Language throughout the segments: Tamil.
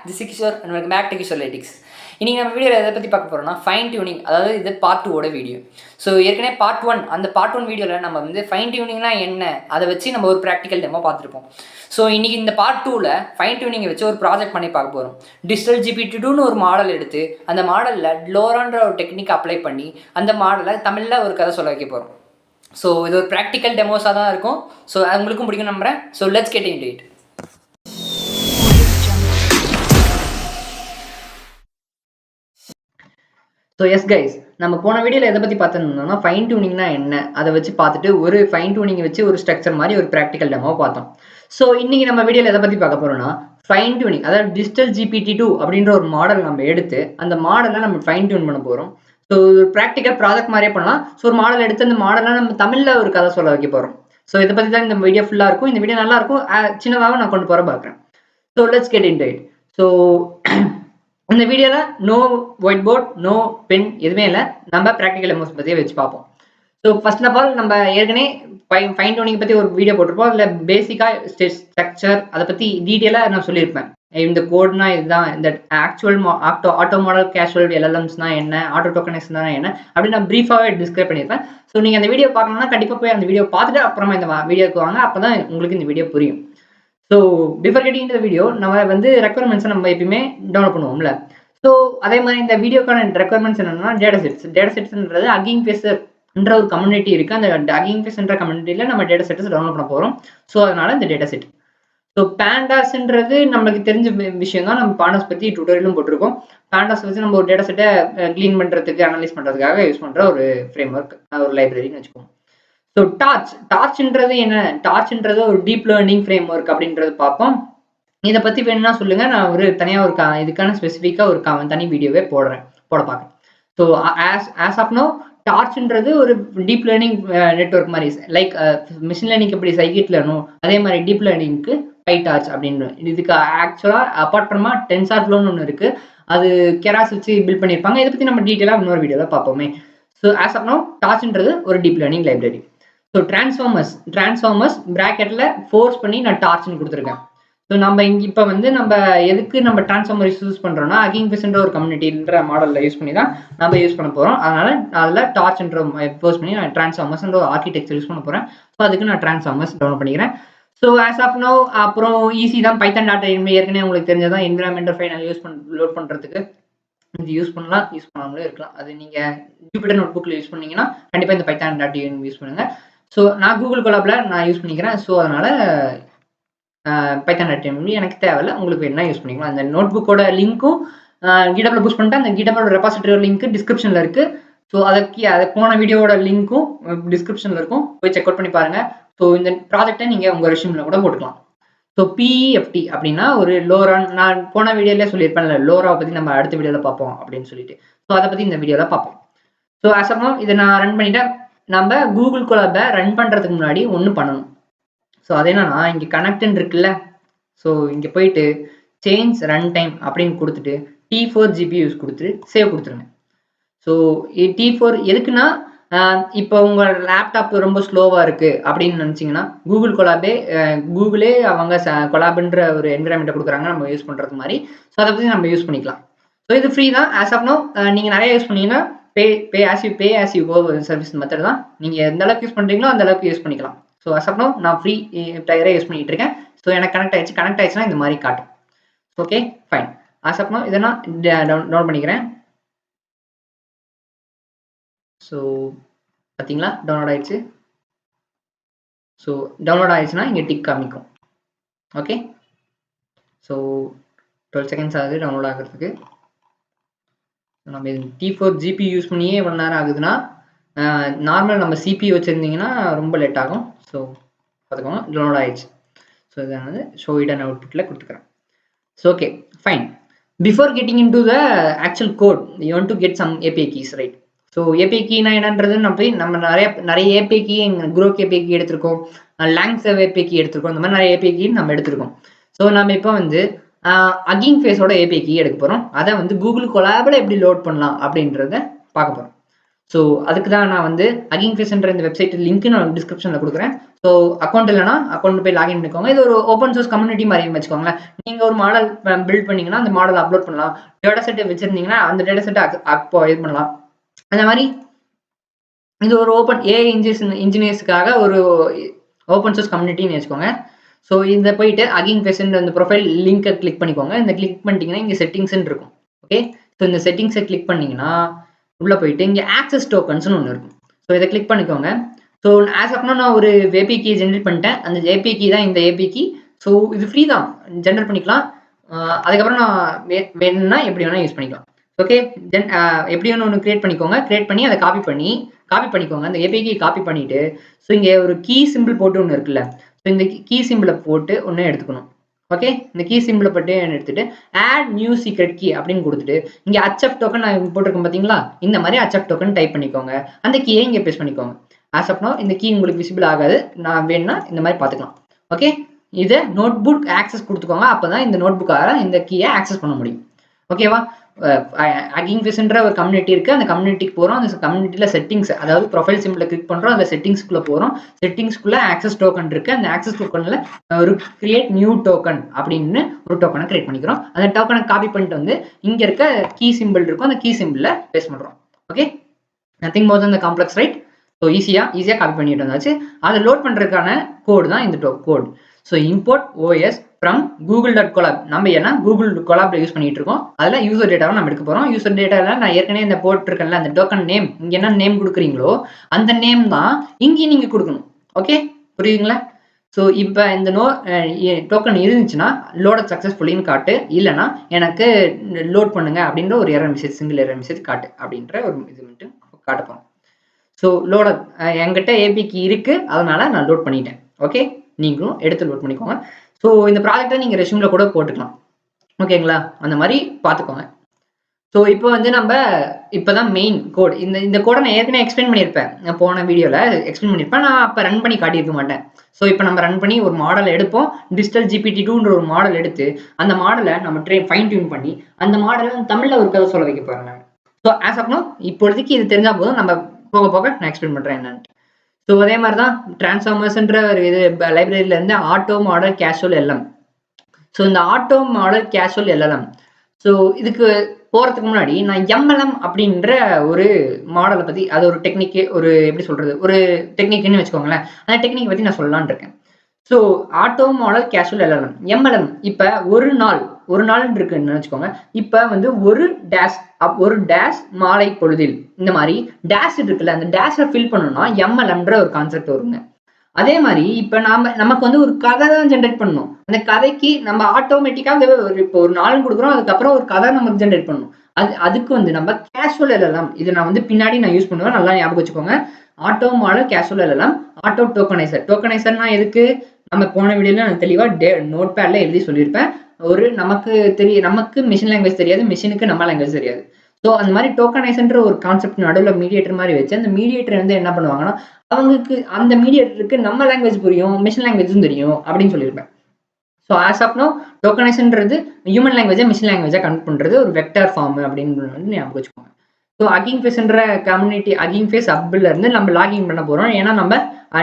This is Kishore and welcome back to Kishore Lytics. இன்றைக்கி நம்ம வீடியோவில் எதை பற்றி பார்க்க போகிறோம்னா ஃபைன் டியூனிங், அதாவது இது பார்ட் 2 வீடியோ. ஸோ ஏற்கனவே பார்ட் 1 அந்த பார்ட் 1 வீடியோவில் நம்ம வந்து ஃபைன் டியூனிங்னா என்ன அதை வச்சு நம்ம ஒரு ப்ராக்டிக்கல் டெமோ பார்த்துருப்போம். ஸோ இன்றைக்கி இந்த பார்ட் 2ல் ஃபைன் டியூனிங்கை வச்சு ஒரு ப்ராஜெக்ட் பண்ணி பார்க்க போகிறோம். டிஜிட்டல் GPT-2ன்னு ஒரு மாடல் எடுத்து அந்த மாடலில் லோரான்ற ஒரு டெக்னிக் அப்ளை பண்ணி அந்த மாடலை தமிழில் ஒரு கதை சொல்ல வைக்க போகிறோம். ஸோ இது ஒரு ப்ராக்டிக்கல் டெமோஸாக தான் இருக்கும். ஸோ உங்களுக்கும் பிடிக்கும் நம்புறேன். So let's get into it. So S guys, நம்ம போன வீடியோவில் எதை பற்றி பார்த்துருந்தோம்னா ஃபைன் டியூனிங்னா என்ன அதை வச்சு பார்த்துட்டு ஒரு ஃபைன் டியூனிங் வச்சு ஒரு ஸ்ட்ரக்சர் மாதிரி ஒரு ப்ராக்டிக்கல் டெமோ பார்த்தோம். ஸோ இன்றைக்கி நம்ம வீடியோவில் எதை பற்றி பார்க்க போகிறோம்னா ஃபைன் டியூனிங், அதாவது டிஜிட்டல் GPT-2 அப்படின்ற ஒரு மாடல் நம்ம எடுத்து அந்த மாடலை நம்ம ஃபைன் டியூன் பண்ண போகிறோம். ஸோ ஒரு ப்ராக்டிக்கல் ப்ராஜெக்ட் மாதிரியே பண்ணலாம். ஸோ ஒரு மாடல் எடுத்து அந்த மாடலை நம்ம தமிழில் ஒரு கதை சொல்ல வைக்க போகிறோம். ஸோ இதை பற்றி தான் இந்த வீடியோ ஃபுல்லாக இருக்கும். இந்த வீடியோ நல்லா இருக்கும், சின்னதாக நான் கொண்டு போகிற பார்க்குறேன். So let's get into it. So இந்த வீடியோவில் no white board, no pen எதுவுமே இல்லை. நம்ம ப்ராக்டிக்கல் டெமோஸ் பற்றியே வச்சு பார்ப்போம். ஸோ ஃபர்ஸ்ட் ஆஃப் ஆல் நம்ம ஏற்கனவே ஃபைன் டியூனிங் பற்றி ஒரு வீடியோ போட்டிருப்போம். அதில் பேசிக்காக ஸ்ட்ரக்சர் அதை பற்றி டீட்டெயிலாக நான் சொல்லியிருப்பேன். இந்த கோட்னா இதுதான், இந்த ஆக்சுவல் ஆட்டோ மாடல் கேஷுவல் எல்எல்எம்ஸ்னா என்ன, ஆட்டோ டோக்கனைஸ்னா என்ன அப்படின்னு நான் ப்ரீஃபாகவே டிஸ்கிரைப் பண்ணியிருப்பேன். ஸோ நீங்கள் அந்த வீடியோ பார்க்கணும்னா கண்டிப்பாக போய் அந்த வீடியோ பார்த்துட்டு அப்புறமா இந்த வீடியோக்கு வாங்க. அப்போ தான் உங்களுக்கு இந்த வீடியோ புரியும். ஸோ பிஃபோர் கெட்டிங் இந்த வீடியோ நம்ம வந்து ரெக்குவயர்மெண்ட்ஸை நம்ம எப்பயுமே டவுன்லோட் பண்ணுவோம்ல. ஸோ அதே மாதிரி இந்த வீடியோக்கான ரெக்குவயர்மெண்ட்ஸ் என்னன்னா டேட்டா செட்ஸ்ன்றது அகிங் ஃபேஸ்ன்ற ஒரு கம்யூனிட்டி இருக்குது. அந்த அகிங் ஃபேஸ்ன்ற கம்யூனிட்டியில் நம்ம டேட்டா செட்ஸ் டவுன்லோட் பண்ண போகிறோம். ஸோ அதனால இந்த டேட்டா செட். ஸோ பேண்டாஸ்ன்றது நம்மளுக்கு தெரிஞ்ச விஷயம் தான். நம்ம பேண்டாஸ் பற்றி டுட்டோரியலும் போட்டிருக்கோம். பேண்டாஸ் வச்சு நம்ம ஒரு டேட்டா செட்டை க்ளீன் பண்ணுறதுக்கு, அனலைஸ் பண்ணுறதுக்காக யூஸ் பண்ணுற ஒரு ஃப்ரேம் ஒர்க், ஒரு லைப்ரரின்னு வச்சுக்கோங்க. ஸோ டார்ச்ன்றது என்ன? டார்ச்ன்றது ஒரு டீப் லேர்னிங் ஃப்ரேம் ஒர்க் அப்படின்றது பார்ப்போம். இதை பற்றி வேணும்னா சொல்லுங்கள், நான் ஒரு தனியாக ஒரு இதுக்கான ஸ்பெசிஃபிக்காக ஒரு தனி வீடியோவே போட பார்க்குறேன். ஸோ ஆஸ் ஆஃப் நோ டார்ச்ன்றது ஒரு டீப் லேர்னிங் நெட்வொர்க் மாதிரி, லைக் மிஷின் லேர்னிங் எப்படி சைக்கிட் லேர்னும் அதே மாதிரி டீப் லேர்னிங்க்கு பைடார்ச் அப்படின்னு. இதுக்கு ஆக்சுவலாக அப்பார்ட் ஃப்ரமா டென்சார்ஃப்ளோன்னு ஒன்று இருக்குது. அது கெராஸ் வச்சு பில்ட் பண்ணியிருப்பாங்க. இதை பற்றி நம்ம டீட்டெயிலாக இன்னொரு வீடியோவில் பார்ப்போமே. ஸோ ஆஸ் ஆஃப் நோ டார்ச்ன்றது ஒரு deep learning library. So transformers ப்ராக்கெட்டில் ஃபோர்ஸ் பண்ணி நான் டார்ச்னு கொடுத்துருக்கேன். ஸோ நம்ம இங்கே இப்போ வந்து நம்ம எதுக்கு நம்ம டிரான்ஸ்ஃபார்மர் யூஸ் பண்ணுறோம்னா அகிங் ஃபேஸ்ன்ற ஒரு கம்யூனிட்டின்ற மாடலில் யூஸ் பண்ணி தான் நம்ம யூஸ் பண்ண போகிறோம். அதனால் அதில் டார்ச்ன்ற ஃபோர்ஸ் பண்ணி நான் டிரான்ஸ்ஃபார்மர்ஸ்ன்ற ஒரு ஆர்கிடெக்சர் யூஸ் பண்ண போகிறேன். ஸோ அதுக்கு நான் டிரான்ஸ்ஃபார்மர்ஸ் டவுன்லோட் பண்ணிக்கிறேன். ஸோ ஆஸ் ஆஃப் நோ அப்புறம் ஈஸி தான். பைத்தன் டாட்டா ஏற்கனவே உங்களுக்கு தெரிஞ்சதான். என்விரான்மெண்டல் ஃபைல் லோட் பண்ணுறதுக்கு இது யூஸ் பண்ணலாம், யூஸ் பண்ணாமலே இருக்கலாம். அது நீங்கள் ஜூபிட்டர் நோட் புக்கில் யூஸ் பண்ணீங்கன்னா கண்டிப்பாக இந்த பைத்தான் டாட் யூஸ் பண்ணுங்கள். ஸோ நான் கூகுள் கொலாபில் நான் யூஸ் பண்ணிக்கிறேன். ஸோ அதனால் பைத்தான் டாட் எனக்கு தேவையில்லை, உங்களுக்கு வேணா யூஸ் பண்ணிக்கலாம். அந்த நோட் புக்கோட லிங்க்கும் கிட்டப்பில் புஷ் பண்ணிட்டு அந்த கிட்டப்போட ரெபாசிட்டரியோட லிங்க் டிஸ்கிரிப்ஷனில் இருக்குது. ஸோ அதை போன வீடியோட லிங்க்கும் டிஸ்கிரிப்ஷனில் இருக்கும், போய் செக் அவுட் பண்ணி பாருங்கள். ஸோ இந்த ப்ராஜெக்டை நீங்கள் உங்கள் ரெஸ்யூமில் கூட போட்டுக்கலாம். ஸோ PEFT அப்படின்னா ஒரு லோரான், நான் போன வீடியோலேயே சொல்லியிருப்பேன்ல, லோராவை பற்றி நம்ம அடுத்த வீடியோவில் பார்ப்போம் அப்படின்னு சொல்லிட்டு. ஸோ அதை பற்றி இந்த வீடியோவில் பார்ப்போம். ஸோ ஆசமா இதை நான் ரன் பண்ணிட்டேன். நம்ம கூகுள் கொலாபை ரன் பண்ணுறதுக்கு முன்னாடி ஒன்று பண்ணணும். ஸோ அது என்னன்னா, இங்கே கனெக்ட்னு இருக்குல்ல, ஸோ இங்கே போயிட்டு சேஞ்ச் ரன் டைம் அப்படின்னு கொடுத்துட்டு T4 GPUs கொடுத்துட்டு சேவ் கொடுத்துருங்க. ஸோ T4 எதுக்குன்னா, இப்போ உங்கள் லேப்டாப் ரொம்ப ஸ்லோவாக இருக்குது அப்படின்னு நினச்சிங்கன்னா கூகுளே அவங்க கொலாபுன்ற ஒரு என்விரான்மெண்ட்டை கொடுக்குறாங்க நம்ம யூஸ் பண்ணுறது மாதிரி. ஸோ அதை பற்றி நம்ம யூஸ் பண்ணிக்கலாம். ஸோ இது ஃப்ரீ தான். ஆஸ் ஆஃப் நோ நீங்கள் நிறைய யூஸ் பண்ணீங்கன்னா pay as you go service method தான். நீங்கள் எந்த அளவுக்கு யூஸ் பண்ணுறீங்களோ அந்த அளவுக்கு யூஸ் பண்ணிக்கலாம். ஸோ ஆஸ் ஆஃப் நோ நான் ஃப்ரீ டயரே யூஸ் பண்ணிகிட்டு இருக்கேன். ஸோ எனக்கு கனெக்ட் ஆயிடுச்சுன்னா இந்த மாதிரி காட்டும். Okay fine. As of now இதை நான் டவுன்லோட் பண்ணிக்கிறேன். ஸோ பார்த்தீங்களா, டவுன்லோட் ஆயிடுச்சு. ஸோ டவுன்லோட் ஆயிடுச்சுன்னா இங்கே டிக் காமிக்கும். ஓகே, ஸோ 12 செகண்ட்ஸ் ஆகுது டவுன்லோட் ஆகிறதுக்கு. நம்ம T4 GPU யூஸ் பண்ணியே எவ்வளோ நேரம் ஆகுதுன்னா, நார்மல் நம்ம CPU வச்சுருந்தீங்கன்னா ரொம்ப லேட் ஆகும். ஸோ பார்த்துக்கோங்க, டவுன்லோட் ஆயிடுச்சு. ஸோ இதை வந்து ஷோ இட் அண்ட் அவுட்புட்டில் கொடுத்துக்கிறேன். So okay fine. Before getting in to the actual code you want to get some API keys, right? So API கீனா என்னன்றது நம்ம நிறைய API key, Groq API key எடுத்திருக்கோம், லாங்ஸவ் API கீ எடுத்திருக்கோம். இந்த மாதிரி நிறைய API கீ நம்ம எடுத்திருக்கோம். ஸோ நம்ம இப்போ வந்து அகிங் ஃபேஸோட API கீ எடுக்க போகிறோம். அதை வந்து கூகுள் கொலாபில் எப்படி லோட் பண்ணலாம் அப்படின்றத பார்க்க போகிறோம். ஸோ அதுக்கு தான் நான் வந்து ஹக்கிங் ஃபேஸ்ன்ற இந்த வெப்சைட் லிங்க் நான் டிஸ்கிரிப்ஷனில் கொடுக்குறேன். ஸோ அக்கௌண்ட் இல்லைனா அக்கௌண்ட் போய் லாகின் பண்ணிக்கோங்க. இது ஒரு ஓப்பன் சோர்ஸ் கம்யூனிட்டி மாதிரி வச்சுக்கோங்களேன். நீங்கள் ஒரு மாடல் பில்ட் பண்ணீங்கன்னா அந்த மாடல் அப்லோட் பண்ணலாம். டேட்டா செட்டை வச்சிருந்தீங்கன்னா அந்த டேட்டா செட்டை அப்போ இது பண்ணலாம். அந்த மாதிரி இது ஒரு ஓப்பன் ஏஐ இன்ஜினியர்ஸ்க்காக ஒரு ஓப்பன் சோர்ஸ் கம்யூனிட்டின்னு வச்சுக்கோங்க. ஸோ இந்த போயிட்டு ஹக்கிங் ஃபேஸ்ன்ற அந்த ப்ரொஃபைல் லிங்கை கிளிக் பண்ணிக்கோங்க. இந்த கிளிக் பண்ணிட்டீங்கன்னா இங்கே செட்டிங்ஸ்ன்னு இருக்கும். ஓகே, ஸோ இந்த செட்டிங்ஸை கிளிக் பண்ணீங்கன்னா உள்ளே போயிட்டு இங்கே ஆக்சஸ் டோக்கன்ஸ்னு ஒன்று இருக்கும். ஸோ இதை கிளிக் பண்ணிக்கோங்க. ஸோ ஆஸ் ஆஃப்னா நான் ஒரு ஏபி கீ ஜென்ரேட் பண்ணிட்டேன். அந்த ஏபி கீ தான் இந்த ஏபி கீ. ஸோ இது ஃப்ரீ தான், ஜென்ரேட் பண்ணிக்கலாம். அதுக்கப்புறம் நான் வேணும்னா எப்படி வேணால் யூஸ் பண்ணிக்கலாம். ஓகே, தென் எப்படி ஒன்று கிரியேட் பண்ணிக்கோங்க. கிரியேட் பண்ணி அதை காப்பி பண்ணிக்கோங்க. அந்த ஏபி கீ காப்பி பண்ணிட்டு ஸோ இங்கே ஒரு கீ சிம்பிள் போட்டு ஒன்று இருக்குல்ல, ஸோ இந்த கீ சிம்பிளை போட்டு ஒன்று எடுத்துக்கணும். ஓகே, இந்த கீ சிம்பிளை போட்டு எடுத்துட்டு ஆட் நியூ சீக்ரெட் கீ அப்படின்னு கொடுத்துட்டு இங்கே HF டோக்கன் நான் போட்டிருக்கேன் பார்த்தீங்களா, இந்த மாதிரி HF டோக்கன் டைப் பண்ணிக்கோங்க. அந்த கீயை இங்கே பேஸ்ட் பண்ணிக்கோங்க. ஆஸ் ஆஃப் நோ இந்த கீ உங்களுக்கு விசிபிள் ஆகாது. நான் வேணும்னா இந்த மாதிரி பார்த்துக்கலாம். ஓகே, இதை நோட் புக் ஆக்சஸ் கொடுத்துக்கோங்க. அப்போ தான் இந்த நோட் புக்காக இந்த கீயை ஆக்சஸ் பண்ண முடியும். ஓகேவா, ஹக்கிங் ஃபேஸ்ன்ற ஒரு கம்யூனிட்டி இருக்குது. அந்த கம்யூனிட்டிக்கு போகிறோம். அந்த கம்யூனிட்டியில் செட்டிங்ஸ், அதாவது ப்ரொஃபைல் சிம்பிளை கிளிக் பண்ணுறோம். அந்த செட்டிங்ஸ்குள்ளே போகிறோம். செட்டிங்ஸ்குள்ளே ஆக்சஸ் டோக்கன் இருக்குது. அந்த ஆக்சஸ் டோக்கனில் ஒரு கிரியேட் நியூ டோக்கன் அப்படின்னு ஒரு டோக்கனை கிரியேட் பண்ணிக்கிறோம். அந்த டோக்கனை காப்பி பண்ணிட்டு வந்து இங்கே இருக்க கீ சிம்பிள் இருக்கும். அந்த கீ சிம்பிளில் பேஸ்ட் பண்ணுறோம். Okay, nothing more then the complex, right? So ஈஸியாக காப்பி பண்ணிட்டு வந்தாச்சு. அதை லோட் பண்ணுறதுக்கான கோடு தான் இந்த code. So import OS from google.colab. நம்ம ஏன்னா கூகுள் கொலாப்ல யூஸ் பண்ணிட்டு இருக்கோம். அதில் யூசர் டேட்டாவை நம்ம எடுக்க போகிறோம். யூசர் டேட்டாவில் நான் ஏற்கனவே இந்த போட்டிருக்கேன்ல அந்த டோக்கன் நேம், இங்கே என்ன நேம் கொடுக்குறீங்களோ அந்த நேம் தான் இங்கேயும் நீங்கள் கொடுக்கணும். ஓகே, புரியுதுங்களா? ஸோ இப்போ இந்த டோக்கன் இருந்துச்சுன்னா லோட் சக்ஸஸ்ஃபுல்லின்னு காட்டு, இல்லைனா எனக்கு லோட் பண்ணுங்க அப்படின்ற ஒரு error message, single error message காட்டு அப்படின்ற ஒரு இது மட்டும் காட்ட போகிறோம். ஸோ லோட என்கிட்ட ஏபி கீ இருக்கு, அதனால நான் லோட் பண்ணிட்டேன். ஓகே, நீங்களும் எடுத்து லோட் பண்ணிக்கோங்க. ஸோ இந்த ப்ராஜெக்டை நீங்கள் ரெஸ்யூமில் கூட போட்டுக்கலாம். ஓகேங்களா, அந்த மாதிரி பார்த்துக்கோங்க. ஸோ இப்போ வந்து நம்ம இப்போதான் மெயின் கோட். இந்த கோடை நான் ஏற்கனவே எக்ஸ்பிளைன் பண்ணியிருப்பேன். நான் போன வீடியோவில் எக்ஸ்பிளைன் பண்ணியிருப்பேன். நான் அப்போ ரன் பண்ணி காட்டியிருக்க மாட்டேன். ஸோ இப்போ நம்ம ரன் பண்ணி ஒரு மாடல் எடுப்போம். டிஜிட்டல் GPT-2ன்ற ஒரு மாடல் எடுத்து அந்த மாடலை நம்ம ஃபைன் டியூன் பண்ணி அந்த மாடலை தமிழில் ஒரு கதை சொல்ல வைக்க போகிறேன் நான். ஸோ ஆஸ் ஆஃப் நோ இப்போதைக்கு இது தெரிஞ்சால் போதும். நம்ம போக போக நான் எக்ஸ்பிளைன் பண்ணுறேன் என்னன்ட்டு. ஸோ அதே மாதிரி தான் டிரான்ஸ்ஃபார்மர்ஸ்ன்ற ஒரு இது லைப்ரரியிலேருந்து auto model casual LM. So இந்த auto model casual LLM, so இதுக்கு போகிறதுக்கு முன்னாடி நான் எம்எல்எம் அப்படின்ற ஒரு மாடலை பற்றி, அது ஒரு டெக்னிக்கு, ஒரு எப்படி சொல்கிறது, ஒரு டெக்னிக்னு வச்சுக்கோங்களேன். அந்த டெக்னிக் பற்றி நான் சொல்லலான்னு இருக்கேன். So auto model casual LLM MLM இப்போ ஒரு நாள் இருக்குன்னு வச்சுக்கோங்க. இப்போ வந்து ஒரு டேஷ் மாலை பொழுதில் இந்த மாதிரி டேஷ் இருக்குல்ல, அந்த டேஷை ஃபில் பண்ணணும்னா எம்எல்எம்ன்ற ஒரு கான்செப்ட் வருங்க. அதே மாதிரி இப்போ நமக்கு வந்து ஒரு கதை தான் ஜென்ரேட் பண்ணணும். அந்த கதைக்கு நம்ம ஆட்டோமேட்டிக்காக இப்போ ஒரு நாள் கொடுக்குறோம், அதுக்கப்புறம் ஒரு கதை நமக்கு ஜென்ரேட் பண்ணணும். அதுக்கு வந்து நம்ம கேஷுவல் எல்எல்எம், இது நான் வந்து பின்னாடி நான் யூஸ் பண்ணுவேன், நல்லா ஞாபகம் வச்சுக்கோங்க. Auto model casual LLM, auto டோக்கனைசர்னா எதுக்கு, நம்ம போன வீடியோல நான் தெளிவாக நோட் பேட்ல எழுதி சொல்லியிருப்பேன். நமக்கு மிஷின் லாங்குவேஜ் தெரியாது, மிஷினுக்கு நம்ம லாங்குவேஜ் தெரியாது. ஸோ அந்த மாதிரி டோக்கனைசர்ன்ற ஒரு கான்செப்ட் நடுவில் மீடியேட்டர் மாதிரி வச்சு, அந்த மீடியேட்டர் வந்து என்ன பண்ணுவாங்கன்னா, அவங்களுக்கு அந்த மீடியேட்டருக்கு நம்ம லாங்குவேஜ் புரியும், மிஷின் லாங்குவேஜும் தெரியும் அப்படின்னு சொல்லியிருப்பேன். ஸோ ஆஸ் ஆஃப் நோ டோக்கனைசர்ன்றது ஹியூமன் லாங்குவேஜை மிஷின் லாங்குவேஜை கன்வெர்ட் பண்ணுறது ஒரு வெக்டார் ஃபார்ம் அப்படின்னு வந்து ஞாபகம் வச்சுக்கோங்க. ஸோ ஹக்கிங் ஃபேஸ்ன்ற கம்யூனிட்டி, ஹக்கிங் ஃபேஸ் ஹப்ல இருந்து நம்ம லாகின் பண்ண போகிறோம். ஏன்னா நம்ம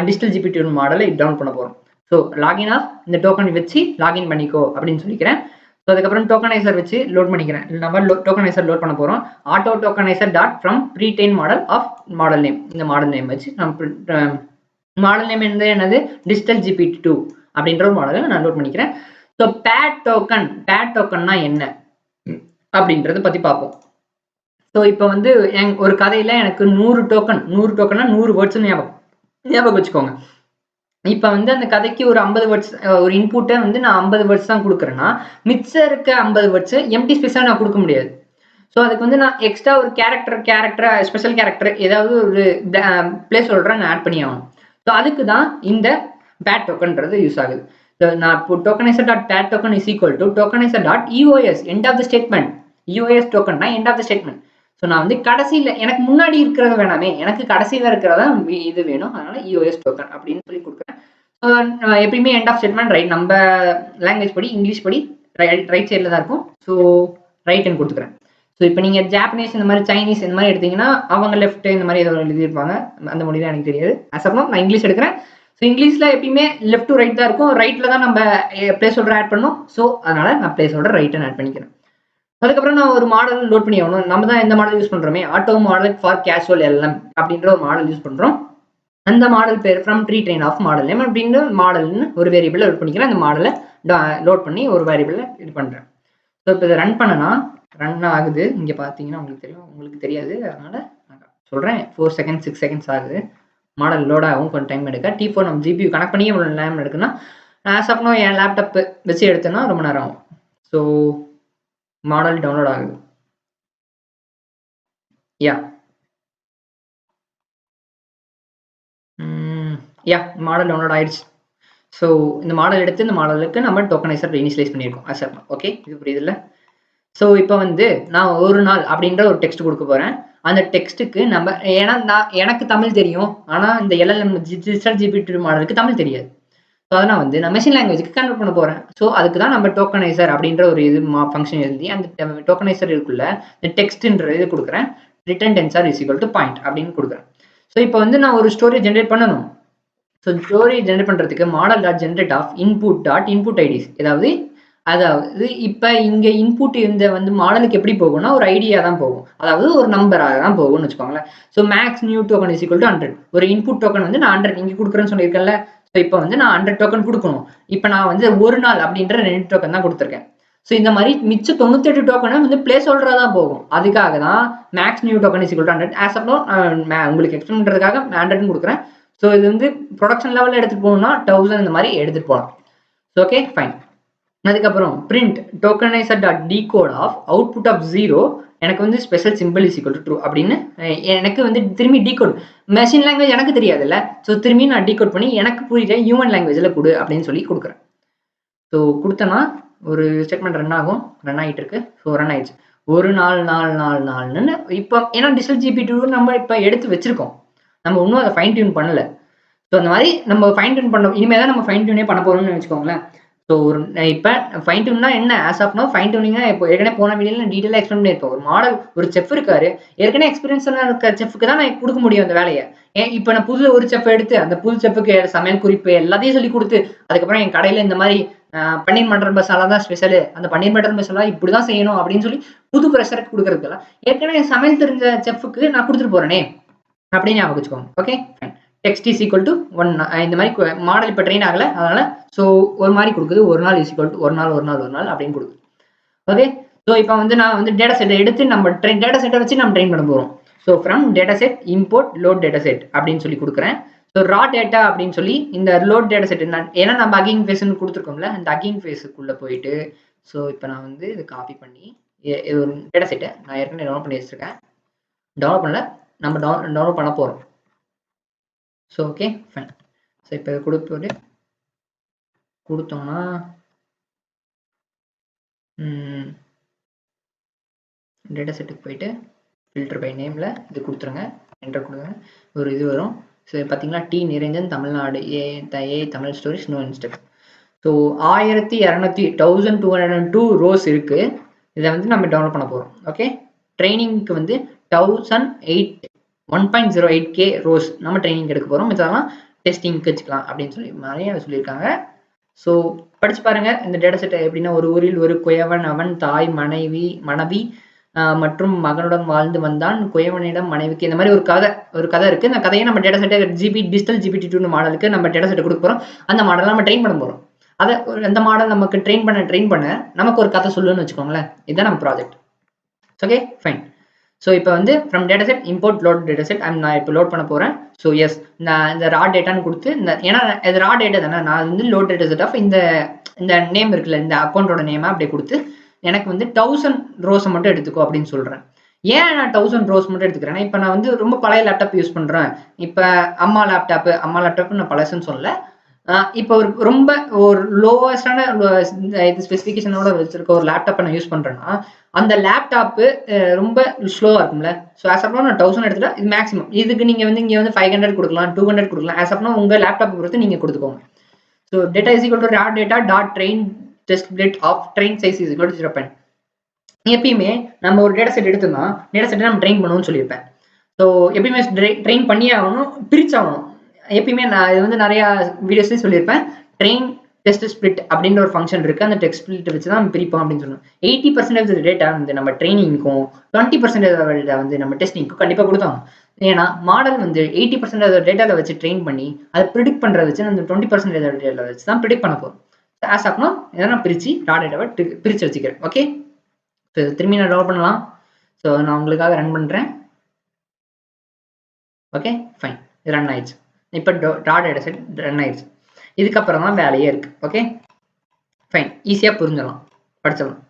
டிஜிட்டல் GPT மாடலை டவுன் பண்ண போகிறோம். ஸோ லாகின் ஆஃப் இந்த டோக்கன் வச்சு லாகின் பண்ணிக்கோ அப்படின்னு சொல்லிக்கிறேன். ஸோ அதுக்கப்புறம் டோக்கனைசர் வச்சு லோட் பண்ணிக்கிறேன். நம்ம டோக்கனைசர் லோட் பண்ண போகிறோம். Auto tokenizer dot from pretrain model of model name, இந்த மாடல் நேம் வச்சு நம்ம மாடல் நேம் என்னது டிஜிட்டல் GPT-2 அப்படின்ற ஒரு மாடலை நான் லோட் பண்ணிக்கிறேன். ஸோ பேட் டோக்கன்னா என்ன அப்படின்றத பற்றி பார்ப்போம். ஸோ இப்போ வந்து ஒரு கதையில் எனக்கு 100 டோக்கன்னா 100 வேர்ட்ஸ் ஞாபகம் வச்சுக்கோங்க. இப்போ வந்து அந்த கதைக்கு ஒரு 50 வேர்ட்ஸ் ஒரு இன்புட்டை வந்து நான் 50 வேர்ட்ஸ் தான் கொடுக்குறேன்னா, மிச்சம் இருக்க 50 வேர்ட்ஸ் எம்டி ஸ்பேஸாக நான் கொடுக்க முடியாது. ஸோ அதுக்கு வந்து நான் எக்ஸ்ட்ரா ஒரு கேரக்டர் ஸ்பெஷல் கேரக்டர் ஏதாவது ஒரு பிளேஸ் சொல்கிறேன், நான் ஆட் பண்ணி ஆகணும். ஸோ அதுக்கு தான் இந்த பேட் டோக்கன்றது யூஸ் ஆகுது. நான் இப்போ tokenizer dot pad token is equal to tokenizer dot EOS end of the statement. EOS டோக்கன்னா end of the statement. So நான் வந்து கடைசியில் எனக்கு முன்னாடி இருக்கிறத வேணாமே, எனக்கு கடைசியில் இருக்கிறதா இது வேணும், அதனால EOS டோக்கன் அப்படின்னு சொல்லி கொடுக்குறேன். ஸோ எப்பயுமே எண்ட் ஆஃப் ஸ்டேட்மெண்ட் ரைட், நம்ம லாங்குவேஜ் படி இங்கிலீஷ் படி ரைட் சைடில் தான் இருக்கும். ஸோ ரைட்னு கொடுத்துக்கிறேன். ஸோ இப்போ நீங்கள் ஜாப்பனீஸ் இந்த மாதிரி சைனீஸ் இந்த மாதிரி எடுத்தீங்கன்னா அவங்க லெஃப்ட் இந்த மாதிரி ஏதோ எழுதியிருப்பாங்க. அந்த மொழி தான் எனக்கு தெரியாது. அசப்லாம் நான் இங்கிலீஷ் எடுக்கிறேன். ஸோ இங்கிலீஷில் எப்பயுமே லெஃப்ட் டு ரைட் தான் இருக்கும். ரைட்டில் தான் நம்ம பிளேஸ் ஹோல்டர் ஆட் பண்ணணும். ஸோ அதனால் நான் பிளேஸ் ஹோல்டர் ரைட்டுன்னு ஆட் பண்ணிக்கிறேன். அதுக்கப்புறம் நான் ஒரு மாடல் லோட் பண்ணி ஆகணும். நம்ம தான் எந்த மாடல் யூஸ் பண்ணுறோமே, auto model for casual LM அப்படின்ற ஒரு மாடல் யூஸ் பண்ணுறோம். அந்த மாடல் பேர் from pretrain of model name அப்படின்ற மாடல்னு ஒரு வேரியபிள் லோட் பண்ணிக்கிறேன். அந்த மாடலை லோட் பண்ணி ஒரு வேரியபிளில் இது பண்ணுறேன். ஸோ இப்போ இதை ரன் பண்ணனா ரன் ஆகுது. இங்கே பார்த்தீங்கன்னா உங்களுக்கு தெரியும், உங்களுக்கு தெரியாது, அதனால் சொல்கிறேன். 4 செகண்ட்ஸ் 6 செகண்ட்ஸ் ஆகுது. மாடல் லோட் ஆகும், கொஞ்சம் டைம் எடுக்க. T4 நம்ம ஜிபியூ கனெக்ட் பண்ணி எவ்வளோ டைம் எடுக்குன்னா, ஆஸ் ஆஃப் நோ என் லேப்டாப் வச்சு எடுத்தேன்னா ரொம்ப நேரம் ஆகும். ஸோ மாடல் டவுன்லோட் ஆகுது. மாடல் டவுன்லோட் ஆயிடுச்சு. ஸோ இந்த மாடல் எடுத்து இந்த மாடலுக்கு நம்ம டோக்கனைசர் இனிஷியலைஸ் பண்ணியிருக்கோம் அசப். ஓகே, இது புரியுதுல்ல? ஸோ இப்போ வந்து நான் ஒரு நாள் அப்படின்ற ஒரு டெக்ஸ்ட் கொடுக்க போகிறேன். அந்த டெக்ஸ்ட்டுக்கு நம்ம எனக்கு தமிழ் தெரியும், ஆனால் இந்த எல்எல்எம் டிஜிட்டல் ஜிபிடி மாடலுக்கு தமிழ் தெரியாது. ஸோ அதை நான் வந்து நான் மெஷின் லாங்குவேஜுக்கு கன்வெர்ட் பண்ண போகிறேன். ஸோ அதுக்கு தான் நம்ம டோக்கனைசர் அப்படின்ற ஒரு இது ஃபங்க்ஷன் எழுதி அந்த டோக்கனைசர் இருக்குள்ள இந்த டெக்ஸ்ட்ன்ற இது கொடுக்குறேன். Return tensor is equal to point அப்படின்னு கொடுக்குறேன். ஸோ இப்போ வந்து நான் ஒரு ஸ்டோரி ஜென்ரேட் பண்ணணும். ஸோ ஸ்டோரி ஜென்ரேட் பண்ணுறதுக்கு model dot generate of input IDs. அதாவது இப்போ இங்கே இன்புட் இந்த வந்து மாடலுக்கு எப்படி போகும்னா ஒரு ஐடியா தான் போகும், அதாவது ஒரு நம்பராக தான் போகும்னு வச்சுக்கோங்களேன். So max new token is equal to 100. ஒரு இன்புட் டோக்கன் வந்து நான் 100 இங்கே கொடுக்குறேன்னு சொல்லியிருக்கேன்ல. ஸோ இப்போ வந்து நான் 100 டோக்கன் கொடுக்கணும். இப்போ நான் வந்து ஒரு நாள் அப்படின்ற 2 டோக்கன் தான் கொடுத்துருக்கேன். ஸோ இந்த மாதிரி மிச்சம் 98 டோக்கனை வந்து பிளேஸ் ஹோல்டராக தான் போகும். அதுக்காக தான் max new token is equal to 100. As of உங்களுக்கு எக்ஸ்பிளைன் பண்ணுறதுக்காக 100 கொடுக்குறேன். ஸோ இது வந்து ப்ரொடக்ஷன் லெவலில் எடுத்துகிட்டு போகணும்னா 1000 இந்த மாதிரி எடுத்துகிட்டு போகலாம். Okay fine. அதுக்கப்புறம் print tokenizer dot decode of output of 0 எனக்கு வந்து special simple is equal to true அப்படின்னு எனக்கு வந்து திரும்பி டிகோட். மெஷின் லாங்குவேஜ் எனக்கு தெரியாதுல்ல. ஸோ திரும்பி நான் டிகோட் பண்ணி எனக்கு புரியுற ஹியூமன் லாங்குவேஜில் கொடு அப்படின்னு சொல்லி கொடுக்குறேன். ஸோ கொடுத்தேன்னா ஒரு ஸ்டேட்மெண்ட் ரன் ஆகிட்டு இருக்கு. ஸோ ரன் ஆயிடுச்சு. ஒரு நாள்னு இப்போ ஏன்னா டிஜிட்டல் ஜிபிடி நம்ம இப்போ எடுத்து வச்சிருக்கோம், நம்ம இன்னும் அதை ஃபைன் டியூன் பண்ணல. ஸோ அந்த மாதிரி நம்ம ஃபைன் டியூன் பண்ண இனிமேல் தான் நம்ம ஃபைன் டியூனே பண்ண போகிறோம்னு வச்சுக்கோங்களேன். ஸோ இப்போ ஃபைன் டியூன்னா என்ன, ஆஸ் ஆஃப் நோ ஃபைன் டியூனிங்னா இப்போ ஏற்கனவே போன வீடியோவில் நான் டீட்டெயிலாக எக்ஸ்பிளைன் பண்ணியிருப்பேன். ஒரு மாடல் ஒரு செஃப் இருக்காரு, ஏற்கனவே எக்ஸ்பீரியன்ஸாக இருக்க செஃப்க்கு தான் நான் கொடுக்க முடியும் அந்த வேலையை. இப்போ நான் புது ஒரு செஃப் எடுத்து அந்த புது செஃப்புக்கு சமையல் குறிப்பு எல்லாத்தையும் சொல்லி கொடுத்து அதுக்கப்புறம் என் கடையில் இந்த மாதிரி பன்னீர் மட்டர் மசாலா தான் ஸ்பெஷலு, அந்த பன்னீர் மட்டர் மசாலா இப்படி தான் செய்யணும் அப்படின்னு சொல்லி புது ப்ரெஷருக்கு கொடுக்குறதுக்கெல்லாம் ஏற்கனவே சமையல் தெரிஞ்ச செஃப்புக்கு நான் கொடுத்துட்டு போகிறேனே அப்படின்னு ஞாபகம் வச்சுக்கோங்க. Okay fine. Text is equal to 1 இந்த மாதிரி மாடல் இப்போ ட்ரெயின் ஆகலை, அதனால் ஸோ ஒரு மாதிரி கொடுக்குது. ஒரு நாள் இஸ் ஈக்குவல் டு ஒரு நாள் அப்படின்னு கொடுக்குது. ஓகே, ஸோ இப்போ வந்து நான் வந்து டேட்டா செட்டை எடுத்து நம்ம டேட்டா செட்டை வச்சு நம்ம ட்ரெயின் பண்ண போகிறோம். So from data set import load data set அப்படின்னு சொல்லி கொடுக்குறேன். ஸோ ரா டேட்டா அப்படின்னு சொல்லி இந்த லோட் டேட்டா செட் ஏன்னா நம்ம அகிங் ஃபேஸ்ன்னு கொடுத்துருக்கோம்ல, அந்த அகிங் ஃபேஸுக்குள்ளே போயிட்டு ஸோ இப்போ நான் வந்து இது காப்பி பண்ணி இது ஒரு டேட்டா செட்டை நான் ஏற்கனவே டவுன்லோட் பண்ணி வச்சுருக்கேன். டவுன்லோட் பண்ணல, நம்ம டவுன்லோட் பண்ண போகிறோம். So okay fine. ஸோ இப்போ கொடுத்தோம்னா டேட்டா செட்டுக்கு போயிட்டு ஃபில்டர் பை நேமில் இது கொடுத்துருங்க, என்டர் கொடுங்க, ஒரு இது வரும். ஸோ பார்த்தீங்களா, D Niranjan Tamil Nadu A Tamil stories no இன்ஸ்டெப். ஸோ 1202 ரோஸ் இருக்குது. இதை வந்து நம்ம டவுன்லோட் பண்ண போகிறோம். ஓகே, ட்ரைனிங்க்கு வந்து 1.08K ரோஸ் நம்ம ட்ரைனிங் எடுக்க போகிறோம். இதெல்லாம் டெஸ்டிங்க்கு வச்சுக்கலாம் அப்படின்னு சொல்லி நிறைய சொல்லியிருக்காங்க. ஸோ படிச்சு பாருங்க இந்த டேட்டா செட்டை எப்படின்னா, ஒரு ஊரில் ஒரு குயவன், அவன் தாய் மனைவி மற்றும் மகனுடன் வாழ்ந்து வந்தான். குயவனிடம் மனைவிக்கு இந்த மாதிரி ஒரு கதை இருக்கு. இந்த கதையை நம்ம டேட்டா செட்டை டிஜிட்டல் ஜிபிடி மாடலுக்கு நம்ம டேட்டா செட்டை கொடுக்க போகிறோம். அந்த மாடலை நம்ம ட்ரெயின் பண்ண போகிறோம். அந்த மாடல் நமக்கு ட்ரெயின் பண்ண நமக்கு ஒரு கதை சொல்லுன்னு வச்சுக்கோங்களேன். இதுதான் நம்ம ப்ராஜெக்ட். Okay fine. ஸோ இப்போ வந்து from data set import load data set நான் இப்போ லோட் பண்ண போகிறேன். ஸோ எஸ், நான் இந்த ரா டேட்டான்னு கொடுத்து ஏன்னா இது ரா டேட்டா தானே, நான் வந்து லோட் டேட்டா செட் ஆஃப் இந்த நேம் இருக்குல்ல, இந்த அக்கௌண்ட்டோட நேமை அப்படியே கொடுத்து எனக்கு வந்து 1000 ரோஸை மட்டும் எடுத்துக்கோ அப்படின்னு சொல்கிறேன். ஏன் நான் 1000 ரோஸ் மட்டும் எடுத்துக்கிறேன்னா, இப்போ நான் வந்து ரொம்ப பழைய லேப்டாப் யூஸ் பண்ணுறேன். இப்போ அம்மா லேப்டாப்பு நான் பழசுன்னு சொல்லலை. இப்போ ரொம்ப ஒரு லோவஸ்டான இது ஸ்பெசிஃபிகேஷனோட வச்சிருக்க ஒரு லேப்டாப்பை நான் யூஸ் பண்ணுறேன்னா, அந்த லேப்டாப்பு ரொம்ப ஸ்லோவாக இருக்கும்ல. ஸோ ஆஸ் ஆஃப்னா நான் 1000 எடுத்துட்டா இது மேக்ஸிமம். இதுக்கு நீங்கள் வந்து இங்கே வந்து 500 கொடுக்கலாம், 200 கொடுக்கலாம். ஆஸ் ஆஃப்னா உங்கள் லேப்டாப் பொறுத்து நீங்கள் கொடுத்துக்கோங்க. So data is equal to raw data dot train test split of train size is equal to 0. எப்பயுமே நம்ம ஒரு டேட்டா செட் எடுத்தோம்னா டேட்டா செட்டை நம்ம ட்ரெயின் பண்ணுவோம்னு சொல்லியிருப்பேன். ஸோ எப்பயுமே ட்ரெயின் பண்ணியே ஆகணும், பிரிச்சாகணும். எப்பயுமே நான் இது வந்து நிறைய வீடியோஸ்லேயும் சொல்லியிருப்பேன். ட்ரெயின் டெஸ்ட் ஸ்பிளிட் அப்படின்ற ஒரு ஃபங்க்ஷன் இருக்கு. அந்த டெஸ்ட் ஸ்பிளிட் வச்சு தான் பிரிப்போம் அப்படின்னு சொன்னோம். 80% டேட்டா வந்து நம்ம ட்ரைனிங்க்கும் 20% வந்து நம்ம டெஸ்டிங்க்கும் கண்டிப்பாக கொடுத்தோம். ஏன்னா மாடல் வந்து 80% டேட்டாவில் வச்சு ட்ரெயின் பண்ணி அதை ப்ரிடிக்ட் பண்ணுறத வச்சு அந்த 20% டேட்டாவில் வச்சு தான் ப்ரிடிக்ட் பண்ண போகிறோம். ஆஸ் ஆஃப்னா இதை நான் பிரித்து டேட்டாவை பிரித்து வச்சுக்கிறேன். ஓகே, ஸோ திரும்பி நான் டெவலப் பண்ணலாம். ஸோ நான் உங்களுக்காக ரன் பண்ணுறேன். ஓகே ஃபைன், ரன் ஆயிடுச்சு. இப்போ டேட்டா செட் ரன் ஆயிடுச்சு. இதுக்கப்புறம் தான் வேலையே இருக்குது. ஓகே ஃபைன், ஈஸியாக புரிஞ்சிடலாம், படிச்சிடலாம்.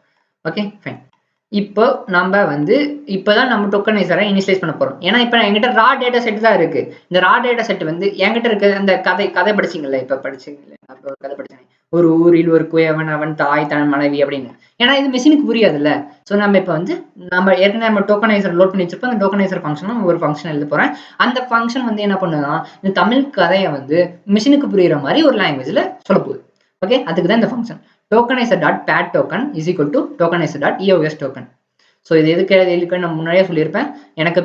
Okay fine. இப்போ நம்ம வந்து இப்போதான் நம்ம டோக்கனைசரை இனிஷியலைஸ் பண்ண போறோம். ஏன்னா இப்போ என்கிட்ட ரா டேட்டா செட் தான் இருக்கு. இந்த ரா டேட்டா செட் வந்து என்கிட்ட இருக்க அந்த கதை படிச்சிங்கல்ல, இப்போ படிச்சிங்கல்ல, அப்போ ஒரு கதை படிச்சேன், ஒரு ஊரில் ஒரு குயவன் அவன் தாய் தன் மனைவி அப்படின்னு. ஏன்னா இது மிஷினுக்கு புரியாதுல்ல. ஸோ நம்ம இப்போ வந்து நம்ம ஏற்கனவே நம்ம டோக்கனைசர் லோட் பண்ணி வச்சிருப்போம். அந்த டோக்கனைசர் ஃபங்க்ஷனும் ஒரு ஃபங்க்ஷன் எழுத போறேன். அந்த ஃபங்க்ஷன் வந்து என்ன பண்ணுன்னா இந்த தமிழ் கதையை வந்து மிஷினுக்கு புரியுற மாதிரி ஒரு லாங்குவேஜ்ல சொல்ல போகுது. ஓகே, அதுக்கு தான் இந்த function tokenizer.pad token is equal to tokenizer.eos token. So இது எதுக்கு நான் முன்னாடியே சொல்லியிருப்பேன். எனக்கு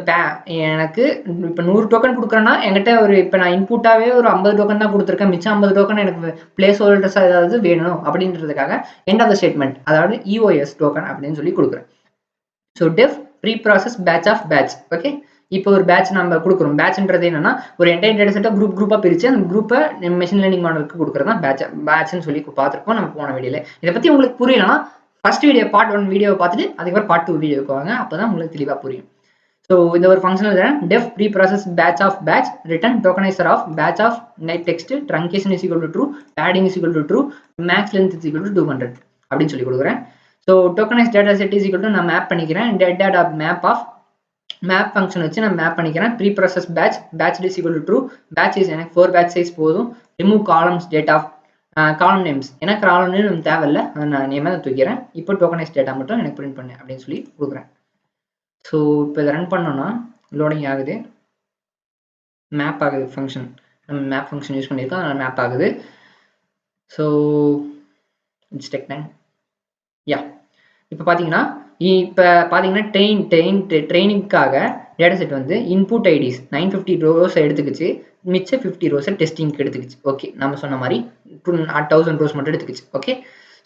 இப்போ 100 டோக்கன் கொடுக்குறேன்னா என்கிட்ட இப்போ நான் இன்புட்டாகவே ஒரு 50 டோக்கன் தான் கொடுத்துருக்கேன். மிச்சம் 50 டோக்கன் எனக்கு பிளேஸ் ஹோல்டர்ஸாக ஏதாவது வேணும் அப்படின்றதுக்காக எண்ட் ஆஃப் த ஸ்டேட்மெண்ட், அதாவது இஓஎஸ் டோக்கன் அப்படின்னு சொல்லி கொடுக்குறேன். So def preprocess batch of batch. Okay, இப்போ ஒரு பேட்ச் நம்ம கொடுக்குறோம். பேட்ச்ன்றது என்னன்னா ஒரு என்டையர் டேட்டா செட்டை குரூப்பாக பிரித்து அந்த குரூப்பை மெஷின் லேர்னிங் மாடலுக்கு கொடுக்குறது தான் பேட்ச்னு சொல்லி பார்த்துருப்போம் நம்ம போன வீடியோல. இதை பற்றி உங்களுக்கு புரியலன்னா ஃபர்ஸ்ட் வீடியோ பார்ட் 1 வீடியோவை பார்த்துட்டு அதுக்கப்புறம் பார்ட் 2 வீடியோக்கு வாங்க, அப்போ தான் உங்களுக்கு தெளிவாக புரியும். ஸோ இந்த ஒரு functional def preprocess batch of batch return டோக்கனைசர் of batch of net text truncation is equal to true, padding is equal to true, max length is equal to 200 அப்படின்னு சொல்லி கொடுக்குறேன். So tokenise dataset is equal to நான் மேப் பண்ணிக்கிறேன். Data map of map function வச்சு நான் மேப் பண்ணிக்கிறேன். Preprocess batch is equal to true, batch is எனக்கு 4 பேட்ச் சைஸ் போதும். ரிமூவ் காலம்ஸ் டேட்டா காலம் நேம்ஸ், எனக்கு காலம் நேம் நம்ம தேவையில்லை, அதை நான் நேமாக தான் தூக்கிறேன். இப்போ டோக்கனைஸ் டேட்டா மட்டும் எனக்கு பிரிண்ட் பண்ணு அப்படின்னு சொல்லி கொடுக்குறேன். ஸோ இப்போ இதை ரன் பண்ணோன்னா லோடிங் ஆகுது, மேப் ஆகுது ஃபங்க்ஷன். நம்ம மேப் ஃபங்க்ஷன் யூஸ் பண்ணியிருக்கோம், அதனால் மேப் ஆகுது. So it's take time. Yeah, இப்போ பார்த்தீங்கன்னா ட்ரெயினிங்காக டேட்டா செட் வந்து இன்புட் ஐடிஸ் 950 ரோஸ் எடுத்துக்கிச்சு, மிச்ச 50 ரோஸை டெஸ்டிங்க்கு எடுத்துக்கிச்சு. ஓகே, நம்ம சொன்ன மாதிரி 1000 ரோஸ் மட்டும் எடுத்துக்கிச்சு. Okay,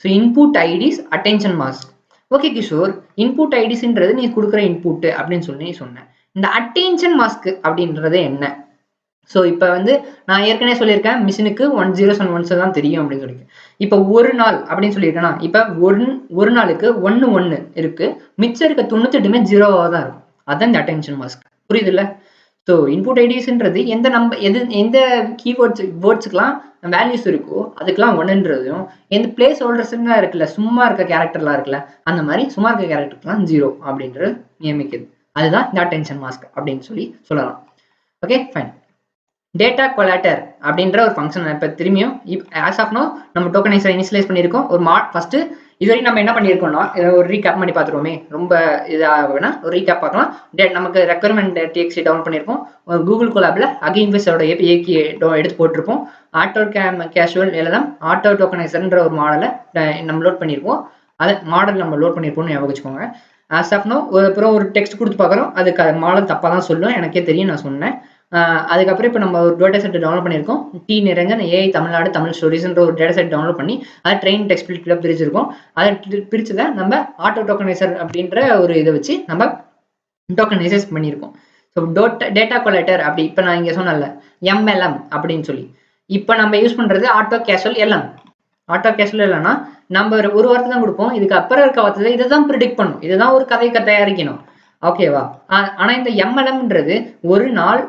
so input IDs attention mask. Okay Kishore, input ஐடிஸ்ன்றது நீ கொடுக்குற இன்புட் அப்படின்னு சொல்லி சொன்னேன். இந்த அட்டென்ஷன் மாஸ்க் அப்படின்றது என்ன? ஸோ இப்போ வந்து நான் ஏற்கனவே சொல்லியிருக்கேன் மிஷினுக்கு 1 zeros and 1s தான் தெரியும் அப்படின்னு சொல்லியிருக்கேன். இப்போ ஒரு நாள் அப்படின்னு சொல்லியிருக்கேன்னா இப்போ ஒரு நாளுக்கு 1 இருக்கு, மிச்சம் இருக்க 98 ஜீரோவாக தான் இருக்கும். அதுதான் இந்த அட்டென்ஷன் மாஸ்க். புரியுது இல்லை? ஸோ இன்புட் ஐடிஸ்ன்றது எந்த வேர்ட்ஸுக்கெல்லாம் வேல்யூஸ் இருக்கோ அதுக்கெல்லாம் 1ன்றதும், எந்த பிளேஸ் ஹோல்டர்ஸ்லாம் இருக்குல்ல, சும்மா இருக்க கேரக்டர்லாம் இருக்குல்ல, அந்த மாதிரி சும்மா இருக்க கேரக்டர்லாம் 0 அப்படின்றது நியமிக்குது. அதுதான் இந்த அட்டென்ஷன் மாஸ்க் அப்படின்னு சொல்லி சொல்லலாம். Okay fine. டேட்டா கொலாட்டர் அப்படின்ற ஒரு ஃபங்க்ஷன் இப்போ திரும்பியும் ஆஸ் ஆஃப் நோ நம்ம டோக்கனைசரை இனிஷியலைஸ் பண்ணியிருக்கோம். ஒரு ஃபர்ஸ்ட் இதுவரைக்கும் நம்ம என்ன பண்ணியிருக்கோம்னா இதை ஒரு ரீகேப் பண்ணி பார்த்துருவோமே, ரொம்ப இதாகனா ஒரு ரீகேப் பார்க்கலாம். நமக்கு ரெக்குயர்மெண்ட் டிஎக்ஸி டவுன் பண்ணியிருப்போம். கூகுள் கொலாபில் அகைன்வெஸ்டோட ஏபிஐக்கு எடுத்து போட்டிருப்போம். ஆட்டோ கேஷுவல் எல்லாம் ஆட்டோ டோக்கனைசர்ன்ற ஒரு மாடலை நம்ம லோட் பண்ணியிருப்போம். அதை மாடல் நம்ம லோட் பண்ணியிருப்போம்னு ஞாபகம் வச்சுக்கோங்க. ஆஸ் ஆஃப் நோ அப்புறம் ஒரு டெக்ஸ்ட் கொடுத்து பார்க்குறோம், அதுக்கு மாடல் தப்பாக தான் சொல்லும், எனக்கே தெரியும், நான் சொன்னேன். அதுக்கப்புறம் இப்போ நம்ம ஒரு டேட்டா செட் டவுன்லோட் பண்ணியிருக்கோம். டி நிரஞ்சன் ஏஐ தமிழ்நாடு தமிழ் ஸ்டோரிஸ்ன்ற ஒரு டேட்டா செட் டவுன்லோட் பண்ணி அதை ட்ரெயின் டெக்ஸ்ட் ஸ்பிளிட்ல பிரிச்சிருக்கோம். அதை பிரிச்சதை நம்ம ஆட்டோ டோக்கனைசர் அப்படின்ற ஒரு இதை வச்சு நம்ம டோக்கனைசைஸ் பண்ணியிருக்கோம். ஸோ டேட்டா கொலேட்டர் அப்படி இப்போ நான் இங்கே சொன்னல எம்எல்எம் அப்படின்னு சொல்லி இப்போ நம்ம யூஸ் பண்ணுறது auto casual LM. Auto casual இல்லைன்னா நம்ம ஒரு வார்த்தை தான் கொடுப்போம், இதுக்கு அப்புறம் இருக்க வார்த்தை இதை தான் ப்ரிடிக்ட் பண்ணும், இதுதான் ஒரு கதையை தயாரிக்கணும். ஓகேவா? ஆனா இந்த எம்எல்எம்ன்றது ஒரு நாள்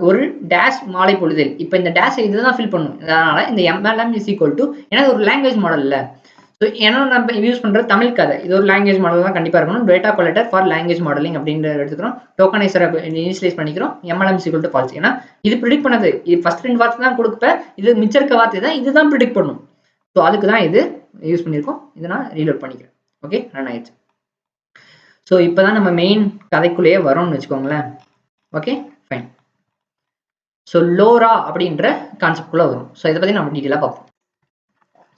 ஒரு டேஷ் மாலை பொழுதில், இப்போ இந்த டேஷ் இதுதான் ஃபில் பண்ணும். அதனால இந்த எம்எல்எம் இஸ் ஈக்குவல் டு, ஏன்னா ஒரு லாங்குவேஜ் மாடல் இல்லை. ஸோ ஏன்னா நம்ம யூஸ் பண்ற தமிழ் கதை இது ஒரு லாங்குவேஜ் மாடல் தான் கண்டிப்பா இருக்கணும். Data collator for language modelling அப்படின்ற எடுத்துக்கிறோம். டோக்கனைசரை இனிஷியலைஸ் பண்ணிக்கிறோம். MLM is equal to false. ஏன்னா இது ப்ரிடிக்ட் பண்ணது, இது ஃபர்ஸ்ட் 2 வார்த்தை தான் கொடுப்பேன், இது மிச்சம் இருக்க வார்த்தை தான் இதுதான் ப்ரிடிக்ட் பண்ணும். ஸோ அதுக்கு தான் இது யூஸ் பண்ணியிருக்கோம். இதை நான் ரீலோட் பண்ணிக்கிறேன். ஓகே, ரன் ஆயிடுச்சு. ஸோ இப்போ தான் நம்ம மெயின் கதைக்குள்ளேயே வரோம்னு வச்சுக்கோங்களேன். Okay fine. ஸோ லோரா அப்படின்ற கான்செப்ட்குள்ளே வரும். ஸோ இதை பற்றி நம்ம டீட்டெயிலாக பார்ப்போம்.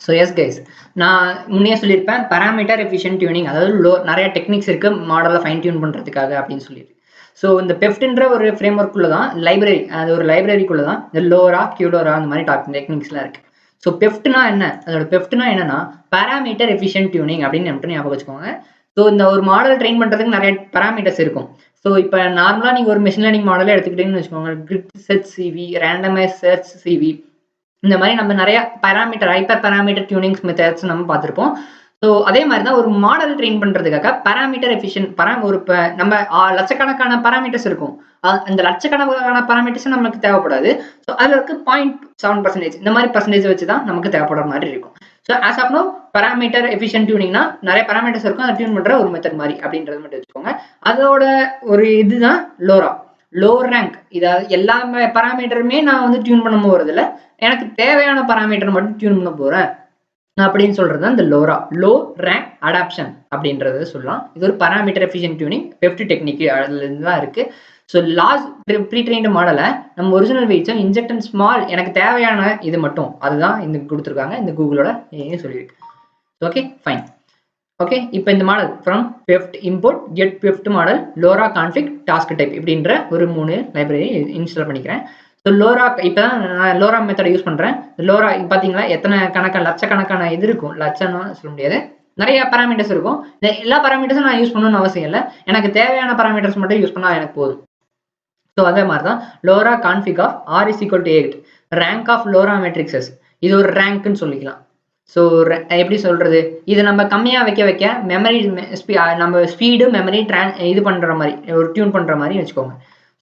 ஸோ எஸ் கைஸ், நான் முன்னே சொல்லியிருப்பேன் பேராமீட்டர் எஃபிஷியன்ட் டியூனிங், அதாவது நிறைய டெக்னிக்ஸ் இருக்கு மாடலை ஃபைன் டியூன் பண்ணுறதுக்காக அப்படின்னு சொல்லிட்டு. ஸோ இந்த பெஃப்ட்ன்ற ஒரு ஃப்ரேம் ஒர்க்குள்ள தான் லைப்ரரி, அது ஒரு லைப்ரரிக்குள்ள தான் இந்த லோரா கியூடோரா அந்த மாதிரி டெக்னிக்ஸ்லாம் இருக்கு. ஸோ பெஃப்ட்னா என்ன, அதோட பெஃப்ட்னா என்னன்னா பேராமீட்டர் எஃபிஷியன்ட் டியூனிங் அப்படின்னு மட்டும் ஞாபகம் வச்சுக்கோங்க. ஸோ இந்த ஒரு மாடல் ட்ரெயின் பண்ணுறதுக்கு நிறைய பேராமீட்டர்ஸ் இருக்கும். ஸோ இப்போ நார்மலாக நீங்கள் ஒரு மெஷின் லேர்னிங் மாடலே எடுத்துக்கிட்டீங்கன்னு வச்சுக்கோங்க, grid set CV, randomise search CV, இந்த மாதிரி நம்ம நிறைய parameter hyperparameter tunings methods நம்ம பார்த்துருப்போம். ஸோ அதே மாதிரி தான் ஒரு மாடல் ட்ரெயின் பண்ணுறதுக்காக பேராமீட்டர் எஃபிஷியன்ட் ஒரு நம்ம லட்சக்கணக்கான பேராமீட்டர்ஸ் இருக்கும். அந்த லட்சக்கணக்கான பேராமீட்டர்ஸ் நமக்கு தேவைப்படாது. ஸோ அதில் இருக்கு 0.7% இந்த மாதிரி பர்சன்டேஜ் வச்சு தான் நமக்கு தேவைப்படுற மாதிரி இருக்கும். So as of now parameter efficient டியூனிங்னா நிறைய பேராமீட்டர்ஸ் இருக்கும், அதை டியூன் பண்ணுற ஒரு மெத்தட் மாதிரி அப்படின்றது மட்டும் வச்சுக்கோங்க. அதோட ஒரு இதுதான் லோரா, லோவர் ரேங்க். இதாவது எல்லா பேராமீட்டருமே நான் வந்து டியூன் பண்ண போகிறது இல்லை, எனக்கு தேவையான பேராமீட்டர் மட்டும் டியூன் பண்ண போகிறேன் அப்படின்னு சொல்றது தான் இந்த லோரா, லோ ரேங்க் அடாப்ஷன் அப்படின்றத சொல்லலாம். இது ஒரு பேராமீட்டர் எஃபிஷியன்ட் டியூனிங் பெஃப்ட் டெக்னிக் அதுல இருந்து தான் இருக்கு. ஸோ லாஸ் ப்ரீ ட்ரெயின்டு மாடலை நம்ம ஒரிஜினல் வெயிட்ஸும் இன்ஜெக்ட் அண்ட் ஸ்மால் எனக்கு தேவையான இது மட்டும் அதுதான் இந்த கொடுத்துருக்காங்க, இந்த கூகுளோட சொல்லியிருக்கு. Okay fine. ஓகே, இப்போ இந்த model from PEFT import get PEFT model LoRA config task type இப்படின்ற ஒரு 3 லைப்ரரி இன்ஸ்டால் பண்ணிக்கிறேன். ஸோ லோரா இப்போ தான் நான் லோரா மெத்தடை யூஸ் பண்ணுறேன். லோரா பார்த்தீங்களா எத்தனை லட்சக்கணக்கான இது இருக்கும், லட்சம்னு சொல்ல முடியாது, நிறைய பேராமீட்டர்ஸ் இருக்கும். இந்த எல்லா பேராமீட்டர்ஸும் நான் யூஸ் பண்ணணும்னு அவசியம் இல்லை, எனக்கு தேவையான பேராமீட்டர்ஸ் மட்டும் யூஸ் பண்ணால் எனக்கு போதும். ஸோ அதே மாதிரி தான் LoRA config of R is equal to 8 rank of LoRA matrixes, இது ஒரு ரேங்க்னு சொல்லிக்கலாம். ஸோ எப்படி சொல்றது, இது நம்ம கம்மியாக வைக்க மெமரி நம்ம ஸ்பீடு மெமரி இது பண்ணுற மாதிரி ஒரு டியூன் பண்ணுற மாதிரி வச்சுக்கோங்க.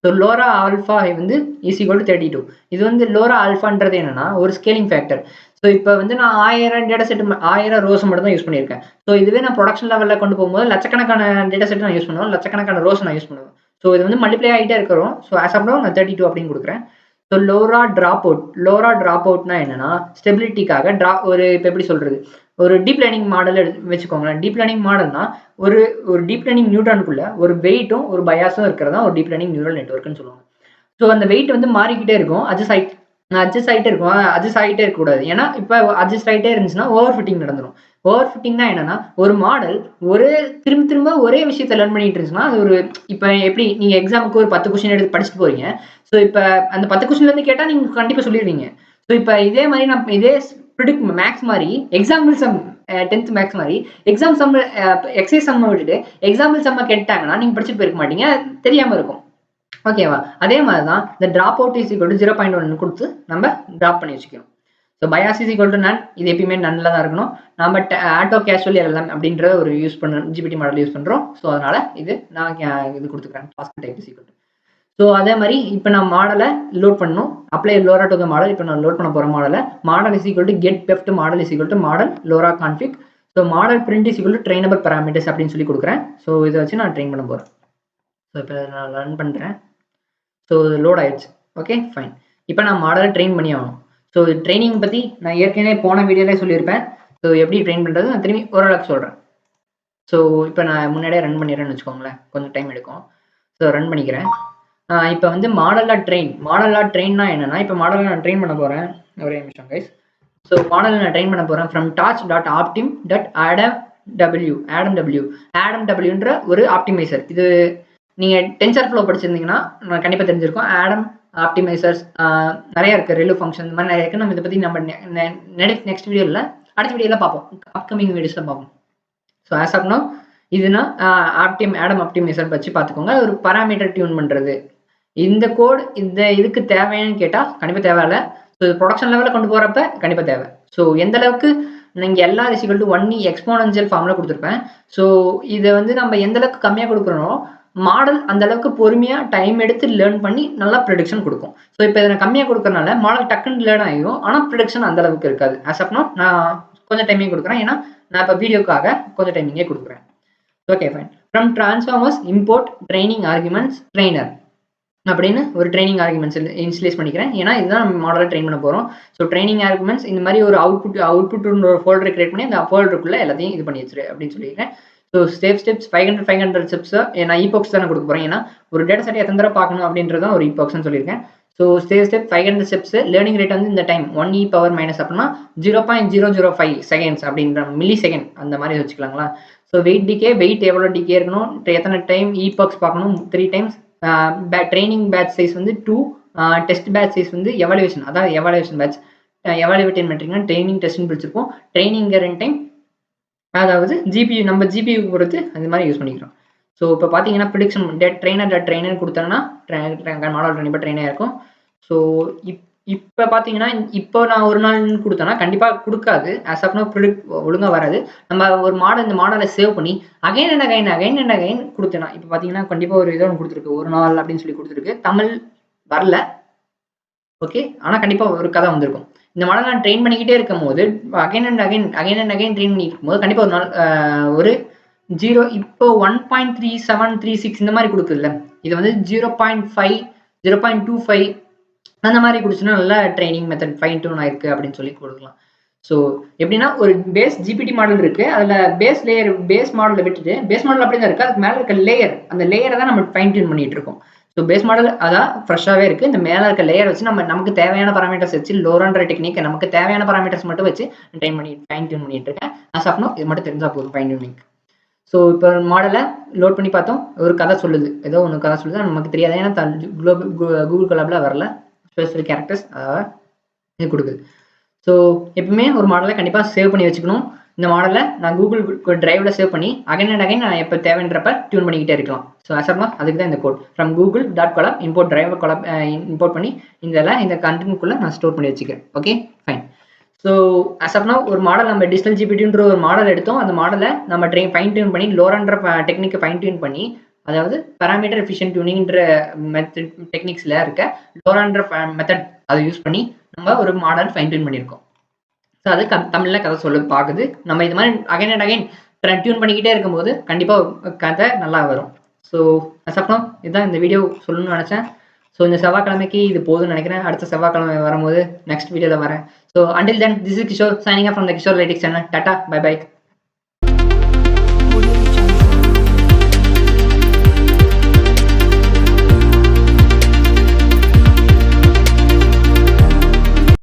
ஸோ லோரா ஆல்ஃபா வந்து இஸ் ஈக்குவல் டு 32. இது வந்து லோரா ஆல்ஃபான்றது என்னன்னா ஒரு ஸ்கேலிங் ஃபேக்டர். ஸோ இப்போ வந்து நான் 1000 டேட்டா செட் 1000 ரோஸ் மட்டும் தான் யூஸ் பண்ணியிருக்கேன். ஸோ இதுவே நான் ப்ரொடக்ஷன் லெவலில் கொண்டு போகும்போது லட்சக்கணக்கான டேட்டா செட் நான் யூஸ் பண்ணுவேன், லட்சக்கணக்கான ரோஸ் நான் யூஸ் பண்ணுவேன். ஸோ இது வந்து மல்டிப்ளை ஆகிட்டே இருக்கிறோம். ஸோ ஆஸ் ஆஃப் நவ் நான் 32 அப்படின்னு கொடுக்குறேன். ஸோ லோரா ட்ராப் அவுட்னா என்னன்னா ஸ்டெபிலிட்டிக்காக ஒரு இப்போ எப்படி சொல்றது, ஒரு டீப் லேர்னிங் மாடல் வச்சுக்கோங்களேன். டீப் லேர்னிங் மாடல்னா ஒரு டீப் லேர்னிங் நியூரானுக்குள்ள ஒரு வெயிட்டும் ஒரு பயாஸும் இருக்கிறதா ஒரு டீப் லேர்னிங் நியூரல் நெட்வொர்க்னு சொல்லுவாங்க. ஸோ அந்த வெயிட் வந்து மாறிக்கிட்டே இருக்கும், அட்ஜஸ்ட் ஆகிட்டே இருக்கும், அட்ஜஸ்ட் ஆகிட்டே இருக்கக்கூடாது. ஏன்னா இப்போ அட்ஜஸ்ட் ஆகிட்டே இருந்துச்சுன்னா ஓவர் ஃபிட்டிங் நடந்துடும். ஓவர் ஃபிட்டிங்னா என்னன்னா ஒரு மாடல் திரும்ப ஒரே விஷயத்த லேர்ன் பண்ணிட்டு இருந்துச்சுன்னா அது ஒரு இப்போ எப்படி நீங்க எக்ஸாமுக்கு ஒரு 10 கொஸ்டின் எடுத்து படிச்சுட்டு போறீங்க. ஸோ இப்போ அந்த 10 கொஸ்டின்ல இருந்து கேட்டா நீங்க கண்டிப்பா சொல்லிடுவீங்க. ஸோ இப்போ இதே மாதிரி நான் இதே ப்ரிடிக்ட் மேக்ஸ் மாதிரி எக்ஸாம்பிள் சம் 10th மேக்ஸ் மாதிரி எக்ஸாம் சம் எக்ஸைஸ் சம்ம விட்டுட்டு எக்ஸாம்பிள் சம்ம கேட்டாங்கன்னா நீங்க படிச்சுட்டு போயிருக்க மாட்டீங்க, தெரியாம இருக்கும். ஓகேவா? அதே மாதிரி தான் இந்த dropout is equal to 0.1 கொடுத்து நம்ம ட்ராப் பண்ணி வச்சுக்கணும். So bias is equal to none, இது எப்பயுமே நன்ல தான் இருக்கணும். நம்ம ஆட்டோ கேஷுவல் எல்லாம் அப்படின்ற ஒரு யூஸ் பண்ணுறோம், ஜிபிடி மாடல் யூஸ் பண்ணுறோம். ஸோ அதனால இது நான் இது கொடுத்துக்கிறேன், task type is equal to. So அதே மாதிரி இப்போ நான் மாடலை லோட் பண்ணணும், apply LoRA to the model. இப்போ நான் லோட் பண்ண போகிற model is equal to get PEFT model is equal to model LoRA config. So model print is equal to trainable parameters அப்படின்னு சொல்லி கொடுக்குறேன். ஸோ இதை வச்சு நான் ட்ரெயின் பண்ண போகிறேன். ஸோ இப்போ நான் ரன் பண்ணுறேன். ஸோ லோட் ஆயிடுச்சு. Okay fine. இப்போ நான் மாடலை ட்ரெயின் பண்ணி ஆகணும். ஸோ ட்ரைனிங் பற்றி நான் ஏற்கனவே போன வீடியோலே சொல்லியிருப்பேன். ஸோ எப்படி ட்ரெயின் பண்ணுறது நான் திரும்பி ஓரளவுக்கு சொல்கிறேன். ஸோ இப்போ நான் முன்னாடியே ரன் பண்ணிடுறேன்னு வச்சுக்கோங்களேன், கொஞ்சம் டைம் எடுக்கும். ஸோ ரன் பண்ணிக்கிறேன். இப்போ வந்து மாடலாக ட்ரெயின்னா என்னன்னா, இப்போ மாடலை நான் ட்ரெயின் பண்ண போகிறேன். ஒரே நிமிஷம் கைஸ். ஸோ மாடலை நான் ட்ரெயின் பண்ண போகிறேன் ஃப்ரம் torch.optim.adamw ஒரு ஆப்டிமைசர். இது நீங்கள் டென்சர் ஃப்ளோ படிச்சிருந்தீங்கன்னா கண்டிப்பாக தெரிஞ்சிருக்கும். ஆடம் ஆப்டிமைசர்ஸ் நிறைய இருக்குது, ரெலு ஃபங்க்ஷன் இந்த மாதிரி நிறைய இருக்குது. நம்ம இதை பற்றி நம்ம நெக்ஸ்ட் வீடியோவில் அடுத்த வீடியோவில் பார்ப்போம், அப்கமிங் வீடியோஸில் பார்ப்போம். ஸோ ஆஸ் ஆஃப் நோ இதுனா ஆடம் ஆப்டிமைசர் வச்சு பார்த்துக்கோங்க. ஒரு பராமீட்டர் டியூன் பண்ணுறது. இந்த கோட் இந்த இதுக்கு தேவைன்னு கேட்டால் கண்டிப்பாக தேவையில்லை. ஸோ ப்ரொடக்ஷன் லெவலில் கொண்டு போகிறப்ப கண்டிப்பாக தேவை. ஸோ எந்த அளவுக்கு நீங்கள் எல்லா ரிசிக்கல் டு 1 எக்ஸ்போனன்ஷியல் ஃபார்மில் கொடுத்துருப்பேன். ஸோ இதை வந்து நம்ம எந்த அளவுக்கு கம்மியாக கொடுக்குறோனோ மாடல் அந்த அளவுக்கு பொறுமையாக டைம் எடுத்து லேர்ன் பண்ணி நல்லா ப்ரிடிக்ஷன் கொடுக்கும். ஸோ இப்போ இதை நான் கம்மியாக கொடுக்கறனால மாடல் டக்குன்னு லேர்ன் ஆகிடும், ஆனால் ப்ரிடிக்ஷன் அந்த அளவுக்கு இருக்காது. ஆஸ் ஆஃப் நோ நான் கொஞ்சம் டைமிங் கொடுக்குறேன், ஏன்னா நான் இப்போ வீடியோக்காக கொஞ்சம் டைமிங்கே கொடுக்குறேன். Okay fine. From transformers import training arguments trainer அப்படின்னு ஒரு ட்ரைனிங் ஆர்குமெண்ட்ஸ் இன்ஸ்டலேஸ் பண்ணிக்கிறேன், ஏன்னா இதுதான் நம்ம மாடலை ட்ரெயின் பண்ண போகிறோம். ஸோ ட்ரைனிங் ஆர்குமெண்ட்ஸ் இந்த மாதிரி ஒரு அவுட்புட் ஒரு ஃபோல்டர் கிரியேட் பண்ணி அந்த ஃபோல்டருக்குள்ளே எல்லாத்தையும் இது பண்ணி வச்சிரு அப்படின்னு சொல்லியிருக்கேன். ஸோ ஸ்டெப்ஸ் 500 ஸ்டெப்ஸ் நான் ஈபாக்ஸ் தானே கொடுக்க போகிறேன், ஏன்னா ஒரு டேட்டா செட் எத்தனை தடவை பார்க்கணும் அப்படின்றதான் ஒரு ஈபாக்ஸ்ன்னு சொல்லியிருக்கேன். So step 500 steps learning rate வந்து இந்த டைம் 1e பவர் மைனஸ் அப்படின்னா 0.005 செகண்ட்ஸ் அப்படின்ற மில்லி செகண்ட் அந்த மாதிரி வச்சுக்கலாங்களா. ஸோ வெயிட் டிகே, வெயிட் எவ்வளோ டிகே இருக்கணும், எத்தனை டைம் இபாக்ஸ் பார்க்கணும் 3 டைம்ஸ், ட்ரைனிங் பேட்ச் சைஸ் வந்து 2, டெஸ்ட் பேட்ச் சைஸ் வந்து எவாலுவேஷன், அதாவது எவாலுவேஷன் பேட்ச், எவாலுவேட்டிங் மெட்ரிக்னா ட்ரைனிங் டெஸ்ட்னு பிடிச்சிருப்போம். ட்ரைனிங் 2 டைம், அதாவது ஜிபியூ நம்ம ஜிபியூ பொறுத்து அந்த மாதிரி யூஸ் பண்ணிக்கிறோம். ஸோ இப்போ பார்த்தீங்கன்னா ப்ரிடிக்ஷன் ட்ரெயினர் கொடுத்தோன்னா மாடல் கண்டிப்பாக ட்ரெயினாக இருக்கும். ஸோ இப்போ பார்த்தீங்கன்னா இப்போ நான் ஒரு நாள் கொடுத்தேன்னா கண்டிப்பாக கொடுக்காது. ஆஸ் ஆஃப் நோ ப்ரிடிக்ட் ஒழுங்காக வராது. நம்ம ஒரு மாடல் இந்த மாடலை சேவ் பண்ணி அகைன் அண்ட் அகைன் கொடுத்தேன்னா இப்போ பார்த்தீங்கன்னா கண்டிப்பாக ஒரு இதோ ஒன்று கொடுத்துருக்கு, ஒரு நாள் அப்படின்னு சொல்லி கொடுத்துருக்கு. தமிழ் வரல, ஓகே, ஆனால் கண்டிப்பாக ஒரு கதை வந்திருக்கும். இந்த மாடல் நான் ட்ரெயின் பண்ணிக்கிட்டே இருக்கும் போது அகைன் அண்ட் அகைன் ட்ரெயின் பண்ணிட்டு இருக்கும்போது கண்டிப்பாக ஒரு நாள் ஒரு 0 இப்போ 1.3736 இந்த மாதிரி கொடுக்குதுல்ல, இது வந்து 0.5 0.25 அந்த மாதிரி கொடுச்சுன்னா நல்லா ட்ரைனிங் மெத்தட் ஃபைன் டியூன் ஆயிருக்கு அப்படின்னு சொல்லி கொடுக்கலாம். ஸோ எப்படின்னா ஒரு பேஸ் ஜிபிடி மாடல் இருக்கு, அதில் பேஸ் மாடலை விட்டுட்டு பேஸ் மாடல் அப்படி தான் இருக்கு, அதுக்கு மேலே இருக்க லேயர், அந்த லேயரை தான் நம்ம ஃபைன் டியூன் பண்ணிட்டு இருக்கோம். ஸோ பேஸ் மாடல் அதான் ஃப்ரெஷ்ஷாகவே இருக்குது. இந்த மேலே இருக்க லேயர் வச்சு நமக்கு தேவையான பராமீட்டர்ஸ் வச்சு லோரன்ற டெக்னிக் நமக்கு தேவையான பராமீட்டர்ஸ் மட்டும் வச்சு ஃபைன் டியூன் பண்ணிட்டு இருக்கேன். ஆஸ் ஆஃப் நோ இது மட்டும் தெரிஞ்சா போதும் ஃபைன் டியூனிங். ஸோ இப்போ மாடலை லோட் பண்ணி பார்த்தோம், ஒரு கதை சொல்லுது, ஏதோ ஒன்று கதை சொல்லுது, நமக்கு தெரியாது, ஏன்னா கூகுள் கொலாபில் வரல ஸ்பெசிஃபிக் கேரக்டர்ஸ் இது கொடுக்குது. ஸோ எப்பவுமே ஒரு மாடலை கண்டிப்பாக சேவ் பண்ணி வச்சுக்கணும். இந்த மாடலை நான் கூகுள் டிரைவில் சேவ் பண்ணி அகைன் அண்ட் அகைன் நான் எப்போ தேவைன்றப்ப டியூன் பண்ணிக்கிட்டே இருக்கலாம். ஸோ அசர்மா அதுக்கு தான் இந்த code from google.colab import driver Colab import பண்ணி இந்த கண்டென்ட்குள்ளே நான் ஸ்டோர் பண்ணி வச்சுக்கிறேன். Okay fine. ஸோ அசப்னா ஒரு மாடல் நம்ம டிஜிட்டல் ஜிபிடின்ற ஒரு மாடல் எடுத்தோம், அந்த மாடலை நம்ம ஃபைன் டியூன் பண்ணி லோரன்ற டெக்னிக்கை ஃபைன் டியூன் பண்ணி, அதாவது பேராமீட்டர் எஃபிஷியன்ட் டியூனிங்ன்ற மெத்தட் டெக்னிக்ஸில் இருக்க லோரன்ற மெத்தட் அதை யூஸ் பண்ணி நம்ம ஒரு மாடல் ஃபைன் டியூன் பண்ணியிருக்கோம். ஸோ அது தமிழில் கதை சொல்ல பார்க்குது. நம்ம இது மாதிரி அகைன் அண்ட் அகைன் டியூன் பண்ணிக்கிட்டே இருக்கும்போது கண்டிப்பாக கதை நல்லா வரும். ஸோ அசப்னா இதுதான் இந்த வீடியோ சொல்லணும்னு நினச்சேன். ஸோ இந்த செவ்வாய்க்கிழமைக்கு இது போதும்னு நினைக்கிறேன். அடுத்த செவ்வாய்க்கிழமை வரும்போது நெக்ஸ்ட் வீடியோவில் வரேன். So until then this is Kishore signing off from the Kishore Lytics channel. Tata, bye by.